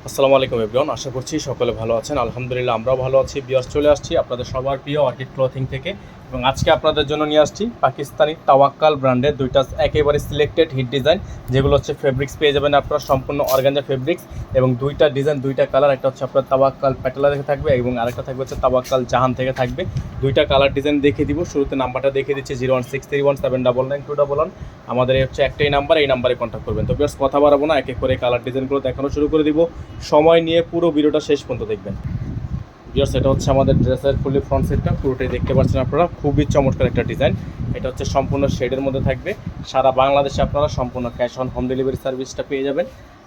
আসসালামু আলাইকুম এভরিওয়ান, আশা করছি সকলে ভালো আছেন। আলহামদুলিল্লাহ আমরাও ভালো আছি। বিয়াস চলে আসছি আপনাদের সবার প্রিয় অর্কিড ক্লথিং থেকে, এবং আজকে আপনাদের জন্য নিয়ে আসছি পাকিস্তানি তাওয়াক্কাল ব্র্যান্ডের দুইটা একেবারে সিলেক্টেড হিট ডিজাইন, যেগুলো হচ্ছে ফেব্রিক্স পেয়ে যাবেন আপনারা সম্পূর্ণ অর্গানজা ফেব্রিক্স, এবং দুইটা ডিজাইন দুইটা কালার, একটা হচ্ছে আপনার তাওয়াক্কাল প্যাটেলা থেকে থাকবে এবং আরেকটা থাকবে হচ্ছে তাওয়াক্কাল জাহান থেকে থাকবে। দুইটা কালার ডিজাইন দেখিয়ে দিব। শুরুতে নাম্বারটা দেখিয়ে দিচ্ছি 01631 799 আমাদের হচ্ছে একটাই নাম্বার, এই নাম্বারে কন্ট্যাক্ট করবেন। তো বিয়াস কথা বাড়াবো না, এক এক করে কালার ডিজাইনগুলো দেখানো শুরু করে দিব। সময় নিয়ে পুরো ভিডিওটা শেষ পর্যন্ত দেখবেন। বিয়ার্স, এটা হচ্ছে আমাদের ড্রেসের ফুলি ফ্রন্ট সেটটা, পুরোটাই দেখতে পাচ্ছেন আপনারা। খুবই চমৎকার একটা ডিজাইন। এটা হচ্ছে সম্পূর্ণ শেডের মধ্যে থাকবে। সারা বাংলাদেশে আপনারা সম্পূর্ণ ক্যাশ অন হোম ডেলিভারি সার্ভিসটা পেয়ে যাবেন।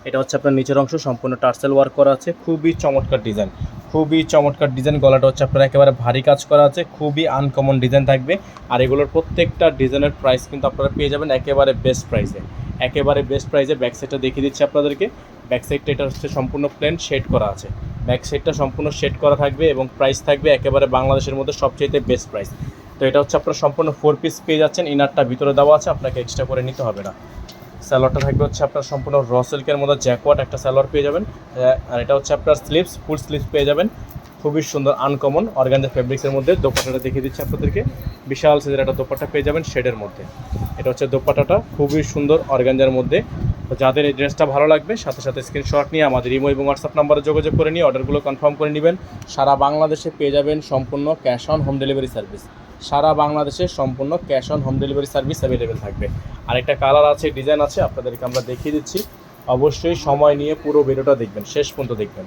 এটা হচ্ছে আপনার নিচের অংশ সম্পূর্ণ টার্সেল ওয়ার্ক করা আছে। খুবই চমৎকার ডিজাইন, খুবই চমৎকার ডিজাইন। গলাটা হচ্ছে আপনার একেবারে ভারী কাজ করা আছে, খুবই আনকমন ডিজাইন থাকবে। আর এগুলোর প্রত্যেকটা ডিজাইনের প্রাইস কিন্তু আপনারা পেয়ে যাবেন একেবারে বেস্ট প্রাইসে, একেবারে বেস্ট প্রাইসে। ব্যাক সাইডটা দেখিয়ে দিচ্ছি আপনাদেরকে। ব্যাক সাইডটা এটা হচ্ছে সম্পূর্ণ প্লেন শেড করা আছে। ব্যাক সাইডটা সম্পূর্ণ শেড করা থাকবে এবং প্রাইস থাকবে একেবারে বাংলাদেশের মধ্যে সবচেয়ে বেস্ট প্রাইস। তো এটা হচ্ছে আপনার সম্পূর্ণ 4 পিস পেয়ে যাচ্ছেন। ইনারটা ভিতরে দেওয়া আছে, আপনাকে এক্সট্রা করে নিতে হবে না। স্যালোয়ারটা থাকবে হচ্ছে আপনার সম্পূর্ণ র সিল্কের মধ্যে জ্যাকওয়াট একটা স্যালোয়ার পেয়ে যাবেন। আর এটা হচ্ছে আপনার স্লিভস, ফুল স্লিভস পেয়ে যাবেন। খুবই সুন্দর আনকমন অর্গানজা ফেব্রিক্সের মধ্যে। দোপাট্টাটা দেখিয়ে দিচ্ছি আপনাদেরকে। বিশাল সাইজের একটা দোপাট্টা পেয়ে যাবেন শেডের মধ্যে। এটা হচ্ছে দোপাট্টাটা, খুবই সুন্দর অর্গানজার মধ্যে। তো যাদের এই ড্রেসটা ভালো লাগবে সাথে সাথে স্ক্রিনশট নিয়ে আমাদের ইমো এবং হোয়াটসঅ্যাপ নাম্বারে যোগাযোগ করে নিয়ে অর্ডারগুলো কনফার্ম করে নেবেন। সারা বাংলাদেশে পেয়ে যাবেন সম্পূর্ণ cash on home delivery service. সারা বাংলাদেশে সম্পূর্ণ cash on home delivery service available থাকবে। আরেকটা কালার আছে, ডিজাইন আছে, আপনাদেরকে আমরা দেখিয়ে দিচ্ছি। অবশ্যই সময় নিয়ে পুরো ভিডিওটা দেখবেন, শেষ পর্যন্ত দেখবেন।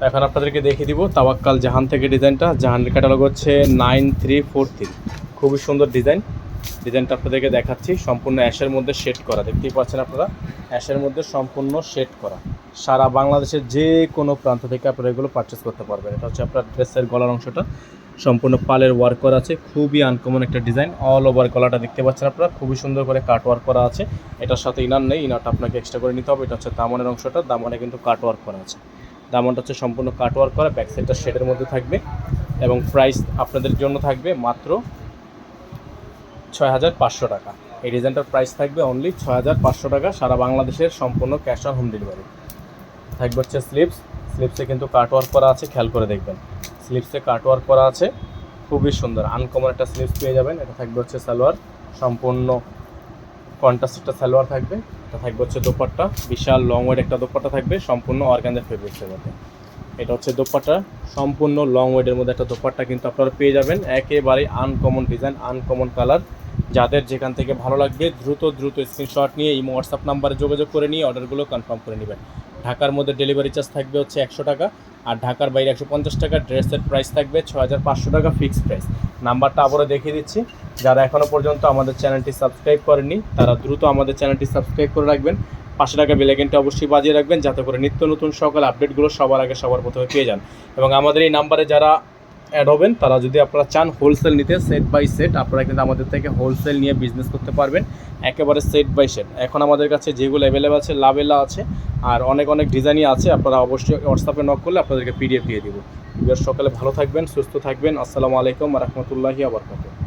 এখন আপনাদেরকে দেখিয়ে দিব তাওয়াক্কাল জাহান থেকে ডিজাইনটা। জাহানের ক্যাটালগ হচ্ছে 9343। খুবই সুন্দর ডিজাইনটা আপনাদেরকে দেখাচ্ছি। সম্পূর্ণ অ্যাশের মধ্যে শেড করা, দেখতেই পাচ্ছেন আপনারা। অ্যাশের মধ্যে সম্পূর্ণ শেড করা। সারা বাংলাদেশের যে কোনো প্রান্ত থেকে আপনারা এগুলো পারচেস করতে পারবেন। এটা হচ্ছে আপনার ড্রেসের গলার অংশটা সম্পূর্ণ পালের ওয়ার্ক করা আছে। খুবই আনকমন একটা ডিজাইন। অল ওভার গলাটা দেখতে পাচ্ছেন আপনারা, খুবই সুন্দর করে কাট ওয়ার্ক করা আছে। এটার সাথে ইনার নেই, ইনারটা আপনাকে এক্সট্রা করে নিতে হবে। এটা হচ্ছে দামনের অংশটা, দামনে কিন্তু কাট ওয়ার্ক করা আছে। দামনটা হচ্ছে সম্পূর্ণ কাট ওয়ার্ক করা, ব্যাক সাইডটা শেডের মধ্যে থাকবে এবং প্রাইস আপনাদের জন্য থাকবে মাত্র 6500 টাকা। এই ডিজাইনটার প্রাইস থাকবে অনলি 6500 টাকা। সারা বাংলাদেশের সম্পূর্ণ ক্যাশ অন হোম ডেলিভারি থাকবে। হচ্ছে স্লিপসে কিন্তু কাট ওয়ার্ক করা আছে, খেয়াল করে দেখবেন। স্লিপসে কাট ওয়ার্ক করা আছে, খুবই সুন্দর আনকমন একটা স্লিপস পেয়ে যাবেন। এটা থাকবে হচ্ছে সালোয়ার, সম্পূর্ণ কন্ট্রাস্ট একটা সালোয়ার থাকবে। এটা থাকবে হচ্ছে দোপাট্টা, বিশাল লং ওয়েড একটা দোপাট্টা থাকবে সম্পূর্ণ অর্গানজা ফেব্রিক্সের মধ্যে। এটা হচ্ছে দোপাট্টা, সম্পূর্ণ লং ওয়েডের মধ্যে একটা দোপাট্টা কিন্তু আপনারা পেয়ে যাবেন। একেবারে আনকমন ডিজাইন, আনকমন কালার। যাদের যেখান থেকে ভালো লাগবে দ্রুত স্ক্রিনশট নিয়ে ইমো হোয়াটসঅ্যাপ নাম্বারে যোগাযোগ করে নিয়ে অর্ডারগুলো কনফার্ম করে নেবেন। ঢাকার মধ্যে ডেলিভারি চার্জ থাকবে হচ্ছে 100 টাকা, আর ঢাকার বাইরে 150 টাকা। ড্রেসের প্রাইস থাকবে 6500 টাকা ফিক্সড প্রাইস। নাম্বারটা আবারও দেখিয়ে দিচ্ছি। যারা এখনও পর্যন্ত আমাদের চ্যানেলটি সাবস্ক্রাইব করেননি তারা দ্রুত আমাদের চ্যানেলটি সাবস্ক্রাইব করে রাখবেন। 500 টাকা বেল আইকনটি অবশ্যই বাজিয়ে রাখবেন, যাতে করে নিত্য নতুন সকল আপডেটগুলো সবার আগে সবার প্রথমে পেয়ে যান। এবং আমাদের এই নাম্বারে যারা অ্যাড হবেন তারা যদি আপনারা চান হোলসেল নিতে, সেট বাই সেট, আপনারা কিন্তু আমাদের থেকে হোলসেল নিয়ে বিজনেস করতে পারবেন একেবারে সেট বাই সেট। এখন আমাদের কাছে যেগুলো অ্যাভেলেবেল আছে লাভেলা আছে, আর অনেক ডিজাইনই আছে। আপনারা অবশ্যই হোয়াটসঅ্যাপে নক করলে আপনাদেরকে পিডিএফ দিয়ে দিব। সকালে ভালো থাকবেন, সুস্থ থাকবেন। আসসালামু আলাইকুম ওয়া রাহমাতুল্লাহি ওয়া বারাকাতুহু।